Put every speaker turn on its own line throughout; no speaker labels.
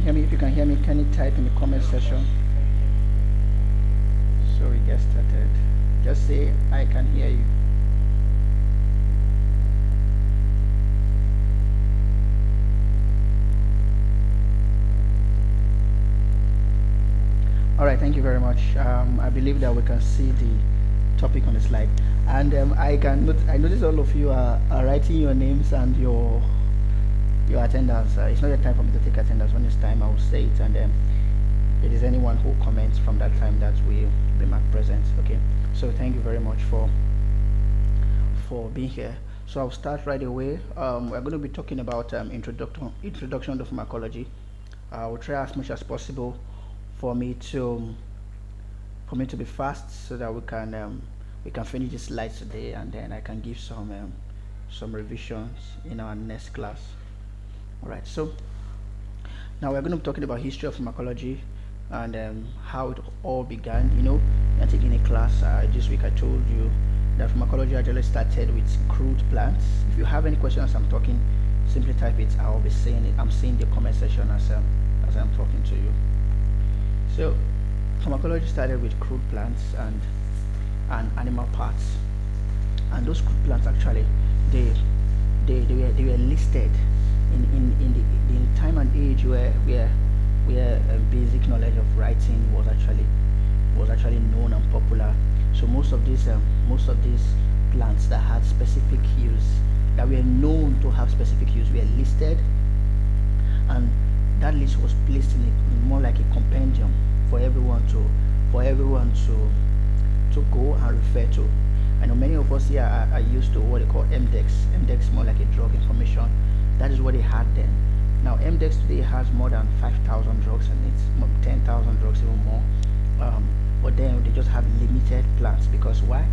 hear me? If you can hear me, can you type in the comment section so we get started? Just say I can hear you. All right, thank you very much. I believe that we can see the topic on the slide, and I notice all of you are writing your names and your attendance. It's not a time for me to take attendance. When it's time, I will say it, and it is anyone who comments from that time that will be marked present. Okay, so thank you very much for being here. So I'll start right away. We're going to be talking about introduction to pharmacology. I will try as much as possible for me to be fast so that we can finish this slide today, and then I can give some revisions in our next class. All right, so now we're going to be talking about history of pharmacology and how it all began. I think in a class this week I told you that pharmacology actually started with crude plants. If you have any questions as I'm talking, simply type it. I'll be saying it. I'm seeing the comment section as I'm talking to you. So pharmacology started with crude plants and animal parts, and those crude plants actually they were listed in time and age where basic knowledge of writing was actually known and popular. So most of these plants that had specific use, that were known to have specific use, were listed, and that list was placed in more like a compendium for everyone to go and refer to. I know many of us here are used to what they call MDEX. MDEX more like a drug information. That is what they had then. Now MDEX today has more than 5,000 drugs in it, 10,000 drugs, even more. But then they just have limited plants, because why?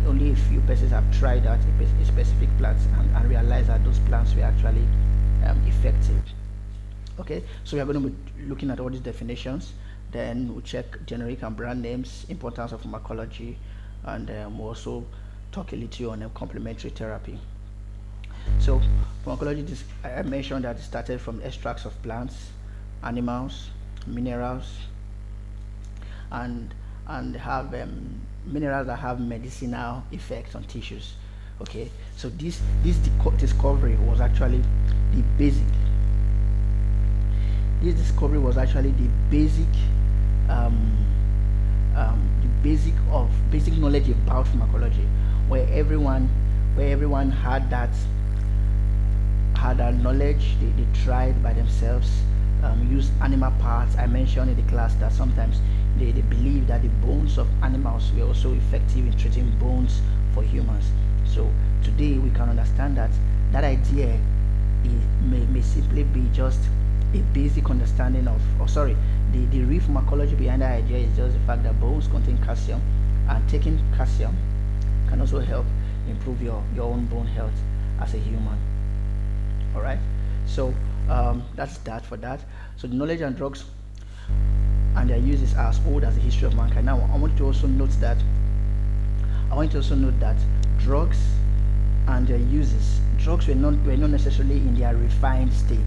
Only a few persons have tried out a specific plants and realized that those plants were actually effective. Okay, so we are going to be looking at all these definitions. Then we'll check generic and brand names, importance of pharmacology, and we'll also talk a little on complementary therapy. So pharmacology, I mentioned that it started from extracts of plants, animals, minerals, and have minerals that have medicinal effects on tissues. Okay, so this discovery was actually the basic. This discovery was actually the basic knowledge about pharmacology, where everyone had that knowledge. They tried by themselves, use animal parts. I mentioned in the class that sometimes they believe that the bones of animals were also effective in treating bones for humans. So today we can understand that idea may simply be just a basic understanding of, the real pharmacology behind that idea is just the fact that bones contain calcium, and taking calcium can also help improve your own bone health as a human. All right, so that's that for that. So the knowledge and drugs and their uses are as old as the history of mankind. Now I want you to also note that drugs and their uses, drugs were not necessarily in their refined stage.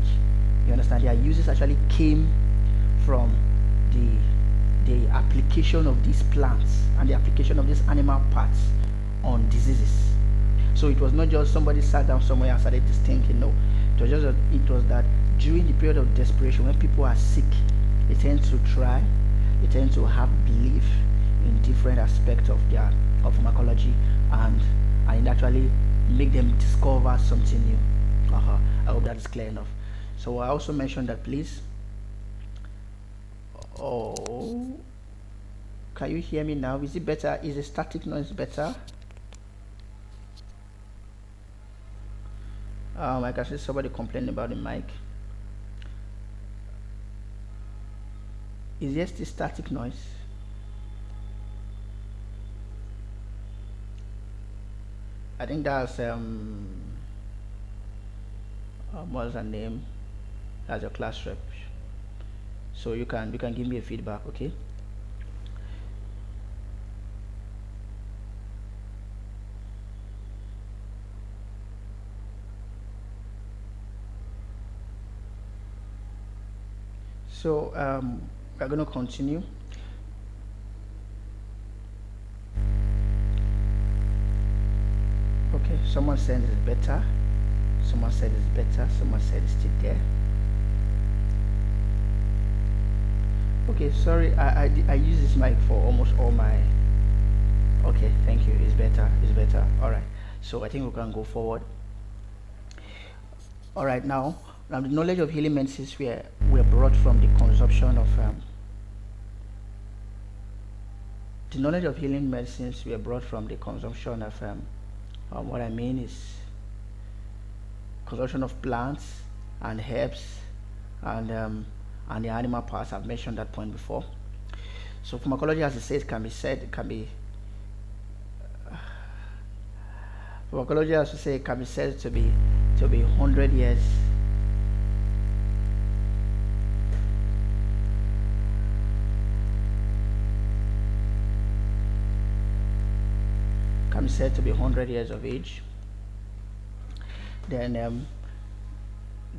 You understand? Their uses actually came from the application of these plants and the application of these animal parts on diseases. So it was not just somebody sat down somewhere and started this thinking. No, it was that during the period of desperation, when people are sick, they tend to have belief in different aspects of pharmacology, and it actually make them discover something new. I hope that is clear enough. So I also mentioned that, please. Oh, can you hear me now? Is it better? Is the static noise better? I can see somebody complaining about the mic. Is there still static noise? I think that's what's her name? That's your class rep. So you can give me a feedback, okay? So we're going to continue. Okay, someone said it's better. Someone said it's better. Someone said it's still there. Okay, sorry, I use this mic for almost all my. Okay, thank you. It's better. It's better. All right. So I think we can go forward. All right. Now the knowledge of healing medicines were brought from the consumption of the knowledge of healing medicines were brought from the consumption of what I mean is consumption of plants and herbs and the animal parts. I've mentioned that point before. So pharmacology, as it says, pharmacology, as we say, can be said to be 100 years. Can be said to be 100 years of age. Then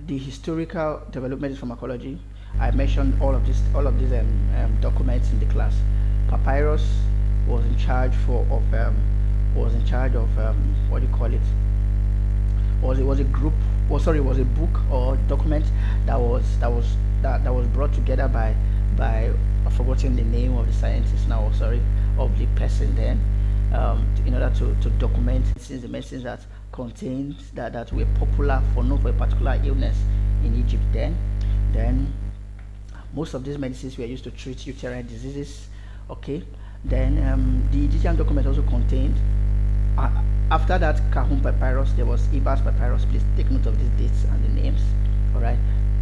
the historical development of pharmacology. I mentioned all of these documents in the class. Papyrus was in charge of what do you call it? Was a group, or sorry, was a book or document that was brought together by I've forgotten the name of the scientist now, sorry, of the person then, in order to document the medicines that contains that were popular for a particular illness in Egypt then. Then most of these medicines were used to treat uterine diseases. Okay. Then the Egyptian document also contained, after that Kahun papyrus, there was Ibas papyrus. Please take note of these dates and the names. All right.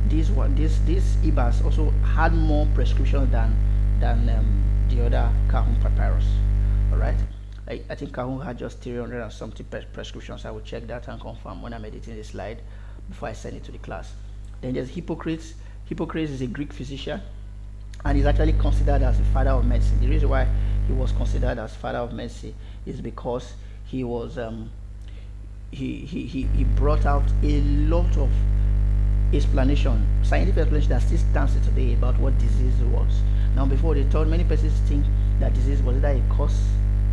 This Ibas also had more prescriptions than the other Kahun papyrus. All right. I think Kahun had just 300 and something prescriptions. I will check that and confirm when I'm editing the slide before I send it to the class. Then there's Hippocrates. Hippocrates is a Greek physician, and he's actually considered as the father of medicine. The reason why he was considered as father of medicine is because he was he brought out a lot of scientific explanation that still stands today about what disease was. Now, before, they thought, many persons think that disease was either a cause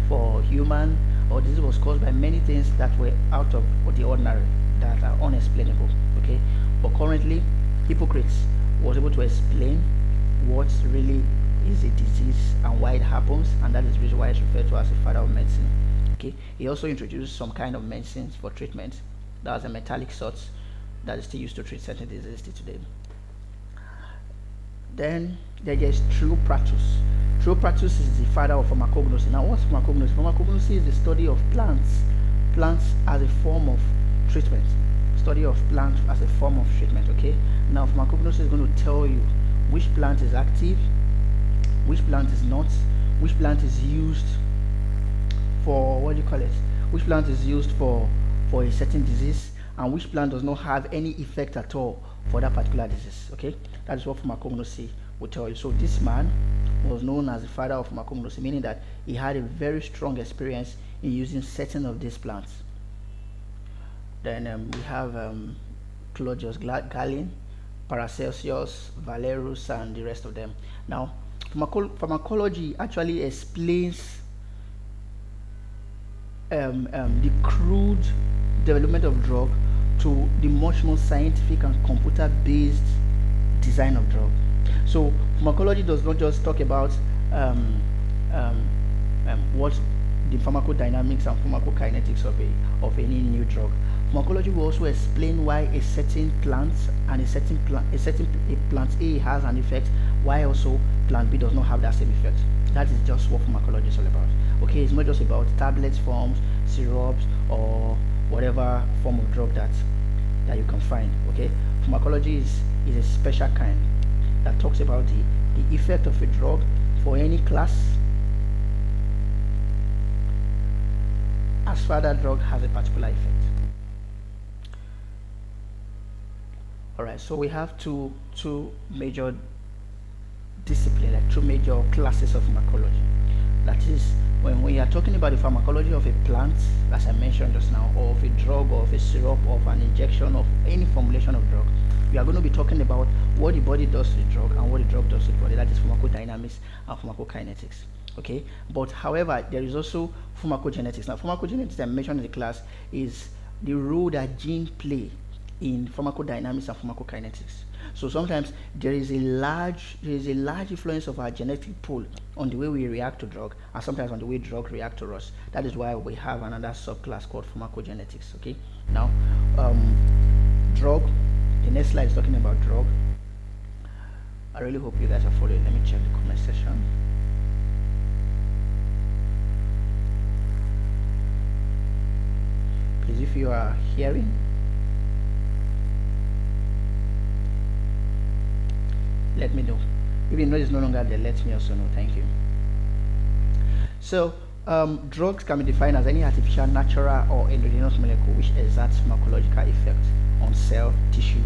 for human, or disease was caused by many things that were out of the ordinary, that are unexplainable. Okay, but currently Hippocrates was able to explain what really is a disease and why it happens, and that is the reason why it's referred to as the father of medicine. Okay, he also introduced some kind of medicines for treatment. That was a metallic salts that is still used to treat certain diseases today. Then there is Theopratus. Theopratus is the father of pharmacognosy. Now, what's pharmacognosy? Pharmacognosy is the study of plants as a form of treatment. Study of plants as a form of treatment. Okay. Now, pharmacognosy is going to tell you which plant is active, which plant is not, which plant is used for which plant is used for a certain disease, and which plant does not have any effect at all for that particular disease. Okay, that is what pharmacognosy will tell you. So this man was known as the father of pharmacognosy, meaning that he had a very strong experience in using certain of these plants. Then we have Claudius Galen, Paracelsus, Valerius, and the rest of them. Now, pharmacology actually explains the crude development of drug to the much more scientific and computer-based design of drug. So pharmacology does not just talk about what the pharmacodynamics and pharmacokinetics of any new drug. Pharmacology will also explain why a certain plant and plant A has an effect, why also plant B does not have that same effect. That is just what pharmacology is all about. Okay, it's not just about tablets forms, syrups, or whatever form of drug that you can find. Okay, pharmacology is a special kind that talks about the effect of a drug for any class, as far that drug has a particular effect. Alright, so we have two major disciplines, like two major classes of pharmacology. That is, when we are talking about the pharmacology of a plant, as I mentioned just now, or of a drug, or of a syrup, or of an injection, of any formulation of drug, we are going to be talking about what the body does to the drug and what the drug does to the body. That is pharmacodynamics and pharmacokinetics. Okay, but however, there is also pharmacogenetics. Now, pharmacogenetics I mentioned in the class is the role that genes play in pharmacodynamics and pharmacokinetics. So sometimes there is a large influence of our genetic pool on the way we react to drug, and sometimes on the way drug react to us. That is why we have another subclass called pharmacogenetics. Okay, now drug. The next slide is talking about drug. I really hope you guys are following. Let me check the comment section. Please, if you are hearing, let me know. If you know it's no longer there, let me also know. Thank you. So drugs can be defined as any artificial, natural, or endogenous molecule which exerts pharmacological effect on cell, tissue,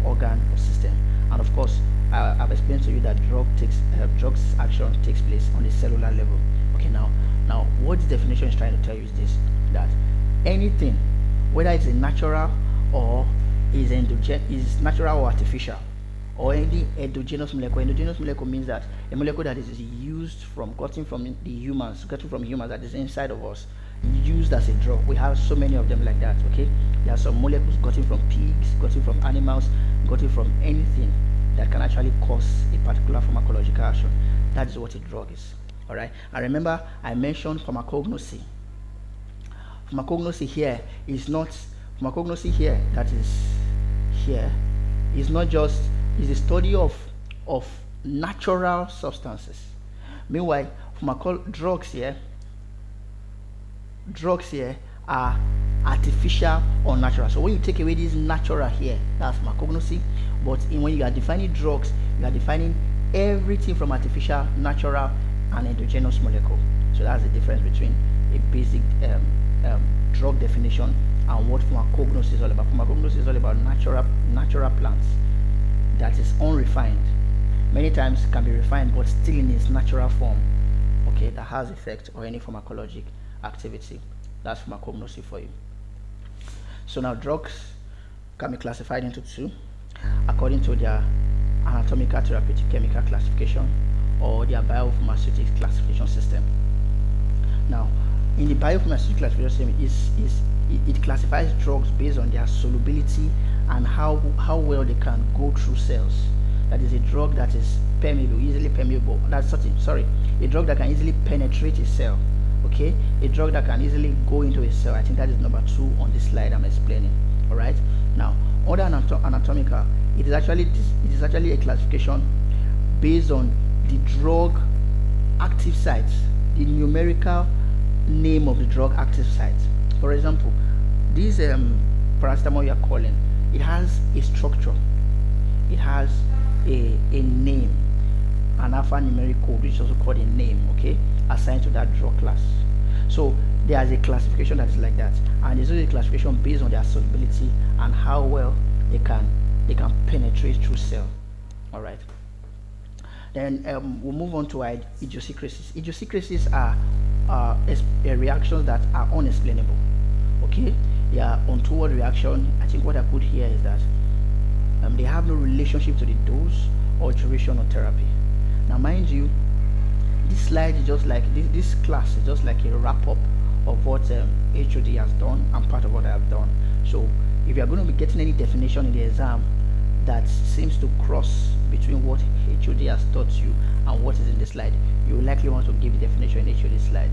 organ, or system. And of course, I've explained to you that drugs action takes place on a cellular level. Okay, now what the definition is trying to tell you is this: that anything, whether it's a natural or is natural or artificial, or any endogenous molecule. Endogenous molecule means that a molecule that is gotten from humans that is inside of us, used as a drug. We have so many of them like that. Okay, there are some molecules gotten from pigs, gotten from animals, gotten from anything that can actually cause a particular pharmacological action. That is what a drug is. All right, and remember I mentioned pharmacognosy. Pharmacognosy here is not that is here is not just is the study of natural substances. Meanwhile, drugs here are artificial or natural. So when you take away this natural here, that's pharmacognosy. But when you are defining drugs, you are defining everything from artificial, natural, and endogenous molecule. So that's the difference between a basic drug definition and what pharmacognosy is all about. Pharmacognosy is all about natural plants that is unrefined. Many times can be refined, but still in its natural form. Okay, that has effect or any pharmacologic activity. That's pharmacognosy for you. So now drugs can be classified into two according to their anatomical therapeutic chemical classification or their biopharmaceutical classification system. Now, in the biopharmaceutical classification system, it classifies drugs based on their solubility and how well they can go through cells. That is a drug that is permeable, easily permeable. That's something. Sorry, a drug that can easily penetrate a cell. Okay, a drug that can easily go into a cell. I think that is number 2 on this slide I'm explaining. All right. Now, under anatomical, it is actually a classification based on the drug active sites, the numerical name of the drug active site. For example, this paracetamol you are calling, it has a structure, it has a name, an alphanumeric code, which is also called a name, okay, assigned to that drug class. So there is a classification that is like that, and there's also a classification based on their solubility and how well they can penetrate through cell. All right. Then we'll move on to idiosyncrasies. Idiosyncrasies are reactions that are unexplainable. Okay, they are untoward reaction. I think what I put here is that they have no relationship to the dose or duration of therapy. Now, mind you, this slide is just like this class is just like a wrap up of what HOD has done and part of what I have done. So if you are going to be getting any definition in the exam that seems to cross between what HOD has taught you and what is in the slide, you will likely want to give the definition in HOD slide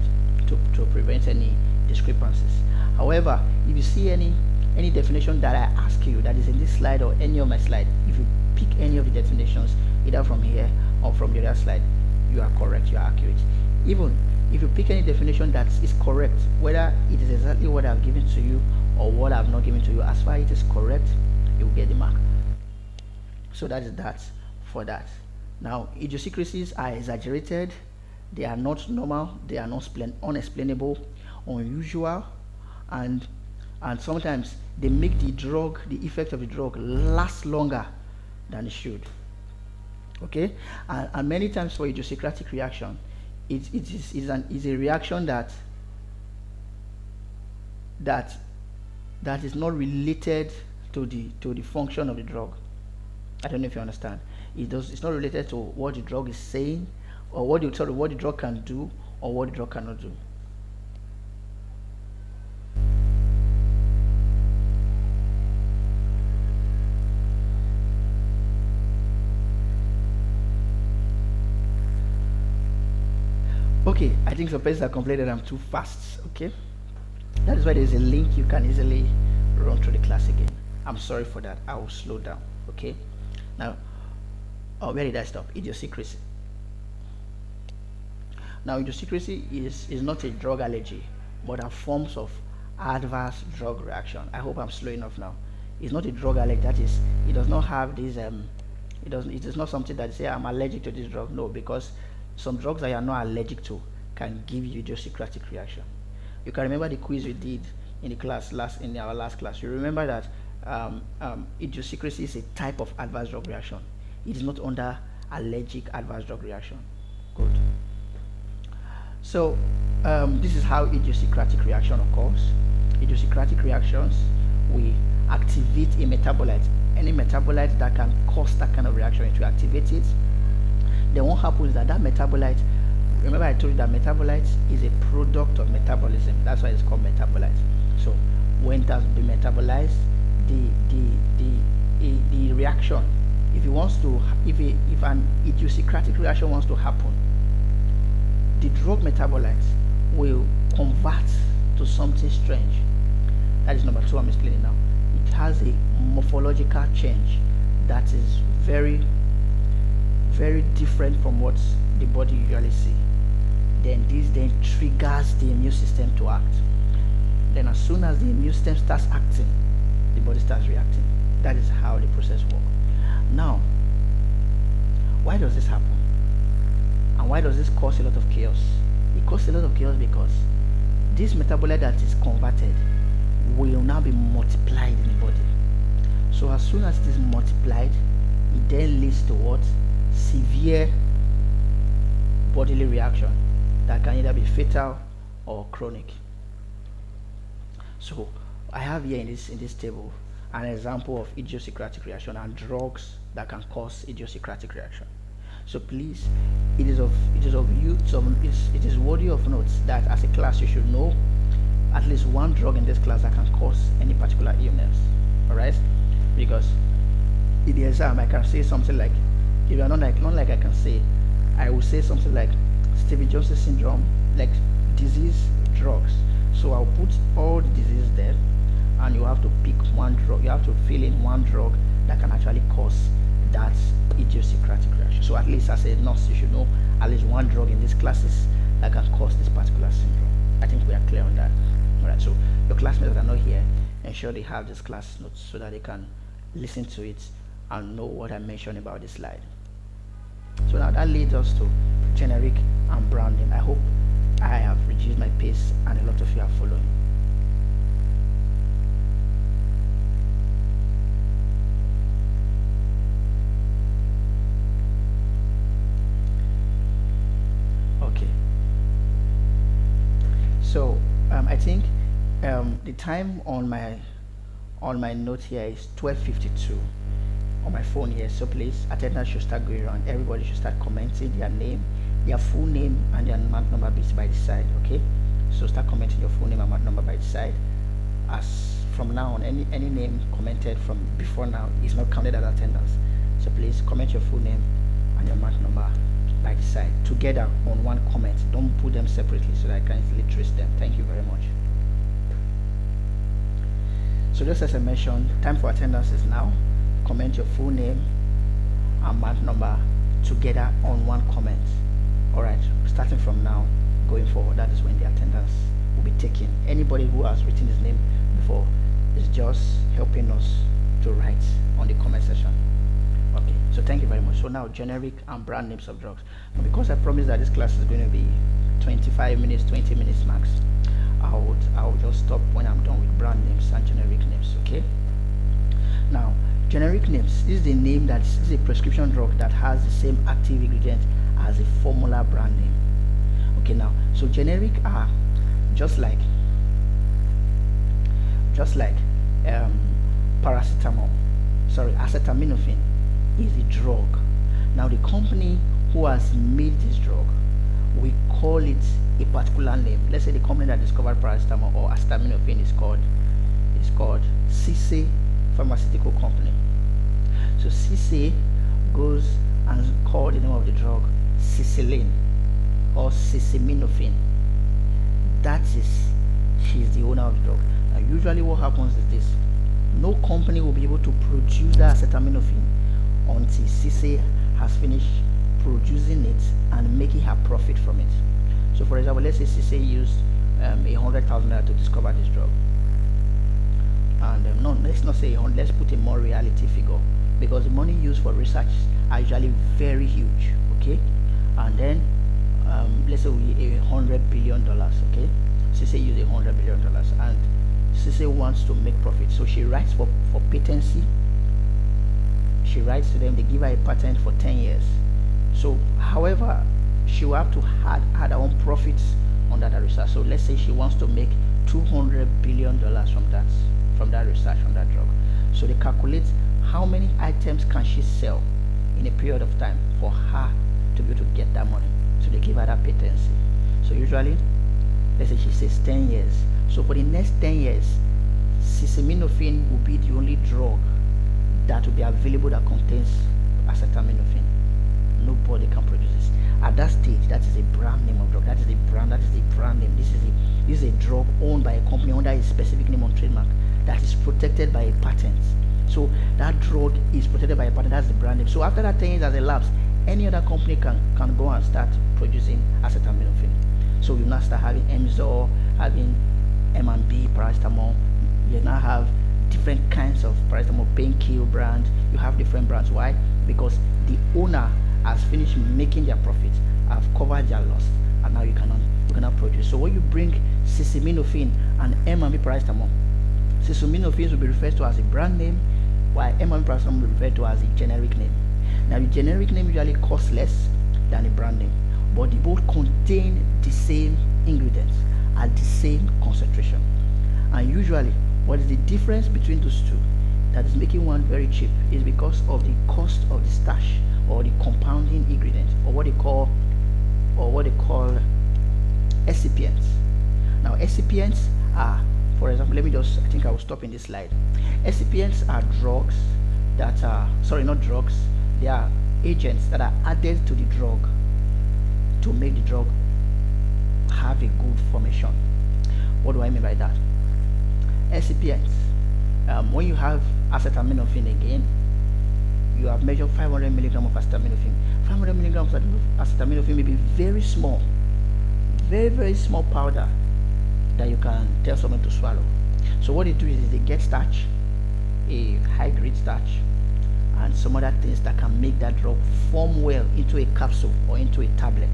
to prevent any discrepancies. However, if you see any definition that I ask you that is in this slide or any of my slide, if you pick any of the definitions either from here or from the other slide, you are correct, you are accurate. Even if you pick any definition that is correct, whether it is exactly what I've given to you or what I've not given to you, as far as it is correct, you will get the mark. So that is that for that. Now, idiosyncrasies are exaggerated, they are not normal, they are not unexplainable, unusual, and sometimes they make the effect of the drug last longer than it should. Okay, and many times for idiosyncratic reaction, it is a reaction that is not related to the function of the drug. I don't know if you understand. It's not related to what the drug is saying, or what the drug can do, or what the drug cannot do. Okay, I think some persons are complaining that I'm too fast. Okay, that is why there's a link you can easily run through the class again. I'm sorry for that. I will slow down. Okay, now, where did I stop? Idiosyncrasy. Now, idiosyncrasy is not a drug allergy, but are forms of adverse drug reaction. I hope I'm slow enough now. It's not a drug allergy. That is, it does not have this. It is not something that say I'm allergic to this drug. No, because some drugs that you are not allergic to can give you idiosyncratic reaction. You can remember the quiz we did in the class in our last class. You remember that idiosyncrasy is a type of adverse drug reaction. It is not under allergic adverse drug reaction. Good. So this is how idiosyncratic reaction occurs. Idiosyncratic reactions, we activate a metabolite. Any metabolite that can cause that kind of reaction, it will activate it. Then what happens is that metabolite, remember I told you that metabolite is a product of metabolism. That's why it's called metabolite. So when it has been metabolized, the reaction, if an idiosyncratic reaction wants to happen, the drug metabolites will convert to something strange. That is number two I'm explaining now. It has a morphological change that is very, very different from what the body usually see. Then this then triggers the immune system to act. Then as soon as the immune system starts acting, the body starts reacting. That is how the process works. Now, why does this happen? And why does this cause a lot of chaos? It causes a lot of chaos because this metabolite that is converted will now be multiplied in the body. So as soon as it is multiplied, it then leads to what? Severe bodily reaction that can either be fatal or chronic. So I have here in this table an example of idiosyncratic reaction and drugs that can cause idiosyncratic reaction. So please, it is worthy of note that as a class you should know at least one drug in this class that can cause any particular illness. Alright? Because in the exam I can say something like, if you are not like I can say, I will say something like Stevie-Jones syndrome, like disease drugs. So I'll put all the diseases there, and you have to pick one drug. You have to fill in one drug that can actually cause that idiosyncratic reaction. So at least as a nurse, you should know at least one drug in these classes that can cause this particular syndrome. I think we are clear on that. Alright, so your classmates that are not here, ensure they have this class notes so that they can listen to it and know what I mentioned about this slide. So now that leads us to generic and branding. I hope I have reduced my pace and a lot of you are following. Okay. So I think the time on my note here is 12:52 on my phone here. So please, attendance should start going around. Everybody should start commenting their name, their full name, and their month number by the side. Okay, so start commenting your full name and month number by the side. As from now on, any name commented from before now is not counted as attendance. So please comment your full name and your month number by the side together on one comment. Don't put them separately so that I can easily trace them. Thank you very much. So just as I mentioned, time for attendance is now. Comment your full name and month number together on one comment. Alright, starting from now going forward, that is when the attendance will be taken. Anybody who has written his name before is just helping us to write on the comment section. Okay, so thank you very much. So now generic and brand names of drugs. Now, because I promised that this class is going to be 25 minutes, 20 minutes max, I'll just stop when I'm done with brand names and generic names. Okay, now generic names is the name that is a prescription drug that has the same active ingredient as a formula brand name. Okay, now so generic are just like acetaminophen, is a drug. Now the company who has made this drug, we call it a particular name. Let's say the company that discovered paracetamol or acetaminophen is called CC Pharmaceutical Company. So CC goes and call the name of the drug cicilline or ciciminofen. That is, she's the owner of the drug. Now usually what happens is this: no company will be able to produce that acetaminophen until CC has finished producing it and making her profit from it. So for example, let's say CC used $100,000 to discover this drug, and no, let's not say 100, let's put a more reality figure, because the money used for research are usually very huge, okay? And then let's say we $100 billion, okay? CC used $100 billion, and CC wants to make profit, so she writes for patency. She writes to them, they give her a patent for 10 years. So however, she will have to add her own profits under that research. So let's say she wants to make $200 billion from that research on that drug. So they calculate how many items can she sell in a period of time for her to be able to get that money. So they give her that patency. So usually, let's say she says 10 years. So for the next 10 years, ciciminofen will be the only drug that will be available that contains acetaminophen. Nobody can produce this. At that stage, that is a brand name of drug. That is a brand name. This is a drug owned by a company under a specific name on trademark that is protected by a patent. So that drug is protected by a patent. That's the brand name. So after that 10 years has elapsed, any other company can go and start producing acetaminophen. So you now start having Emzor, having M&B paracetamol. You now have different kinds of paracetamol, painkiller brand. You have different brands. Why? Because the owner has finished making their profit, have covered their loss, and now you cannot produce. So when you bring ciciminofen and M&B paracetamol, ciciminofen will be referred to as a brand name, while M&B paracetamol will be referred to as a generic name. Now the generic name usually costs less than the brand name, but they both contain the same ingredients at the same concentration. And usually, what is the difference between those two that is making one very cheap is because of the cost of the starch or the compounding ingredient, or what they call excipients. Now excipients are, for example, I think I will stop in this slide. Excipients are drugs that are, not drugs, they are agents that are added to the drug to make the drug have a good formation. What do I mean by that? Excipients, when you have acetaminophen again, you have measured 500 milligrams of acetaminophen. 500 milligrams of acetaminophen may be very small, very small powder that you can tell someone to swallow. So what they do is they get starch, a high grade starch, and some other things that can make that drug form well into a capsule or into a tablet,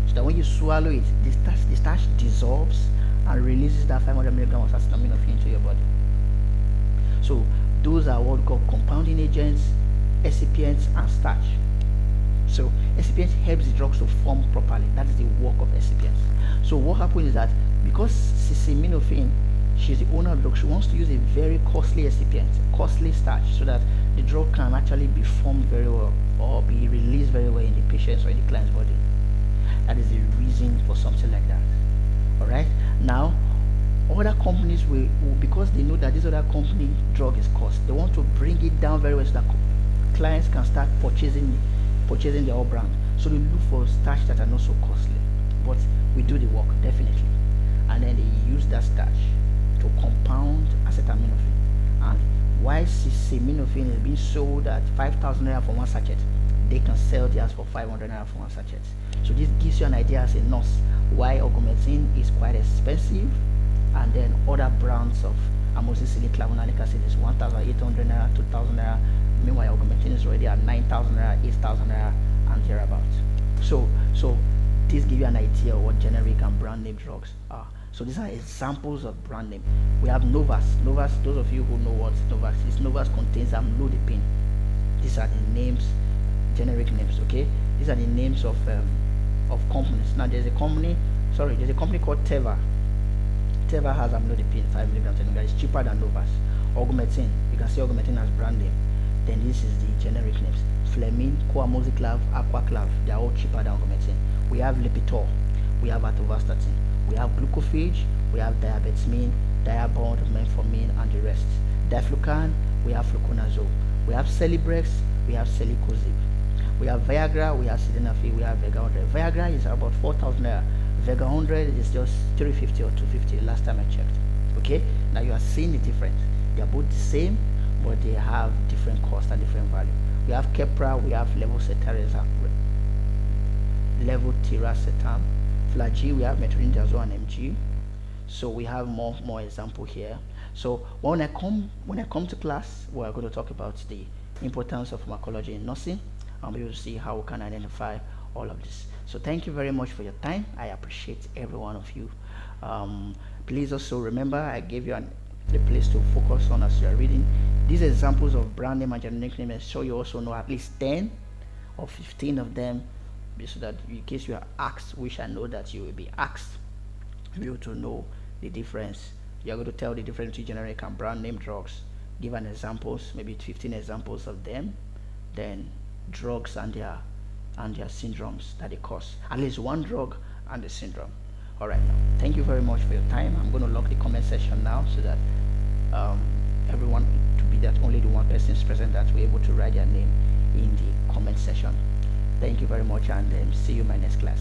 so that when you swallow it, the starch dissolves and releases that 500 milligrams of acetaminophen into your body. So those are what we call compounding agents, excipients, and starch. So excipients helps the drugs to form properly. That is the work of excipients. So what happens is that because ciciminofen, she's the owner of the drug, she wants to use a very costly excipient, costly starch, so that the drug can actually be formed very well or be released very well in the patient's or in the client's body. That is the reason for something like that. Alright, now other companies will, because they know that this other company drug is cost, they want to bring it down very well so that clients can start purchasing their own brand. So they look for starch that are not so costly, but we do the work definitely, and then they use that starch to compound acetaminophen. And while ciciminofen is being sold at 5,000 naira for one sachet, they can sell theirs for 500 naira for one sachet. So this gives you an idea as a nurse why augmentin is quite expensive, and then other brands of amoxicillin, clavulanic acid is 1,800 naira, 2,000 naira. Meanwhile, augmentin is already at 9,000 naira, 8,000 naira, and thereabouts. So this gives you an idea of what generic and brand name drugs are. So these are examples of brand name. We have Novas. Novas, those of you who know what Novas is, Novas contains amlodipine. These are the names, generic names, okay? These are the names of companies. Now there's a company called Teva. Teva has amlodipine 5 milligrams, and it's cheaper than Novas. Augmentin, you can see Augmentin as brand name. Then this is the generic names: Fleming, Coamoxiclav, Aquaclav. They are all cheaper than Augmentin. We have Lipitor, we have Atorvastatin, we have Glucophage, we have Diabetamine, Diabond, Metformin, and the rest. Diflucan, we have Fluconazole, we have Celebrex, we have Celicoxib, we have Viagra, we have Sildenafil, we have Vega 100. Viagra is about 4,000 naira. Vega 100 is just 350 or 250 last time I checked. Okay, now you are seeing the difference. They are both the same, but they have different cost and different value. We have Keppra, we have Levetiracetam, Flagyl, we have Metronidazole and MG. So we have more example here. So when I come to class, we are going to talk about the importance of pharmacology in nursing, and we will see how we can identify all of this. So thank you very much for your time. I appreciate every one of you. Please also remember, I gave you a place to focus on as you are reading. These examples of brand name and generic name, so you also know at least 10 or 15 of them, so that in case you are asked, which I know that you will be asked, you to know the difference. You are going to tell the difference between generic and brand name drugs. Give an examples, maybe 15 examples of them, then drugs and their syndromes that they cause. At least one drug and the syndrome. All right, now thank you very much for your time. I'm going to lock the comment section now, so that everyone, to be that only the one person is present that we're able to write their name in the comment section. Thank you very much, and see you in my next class.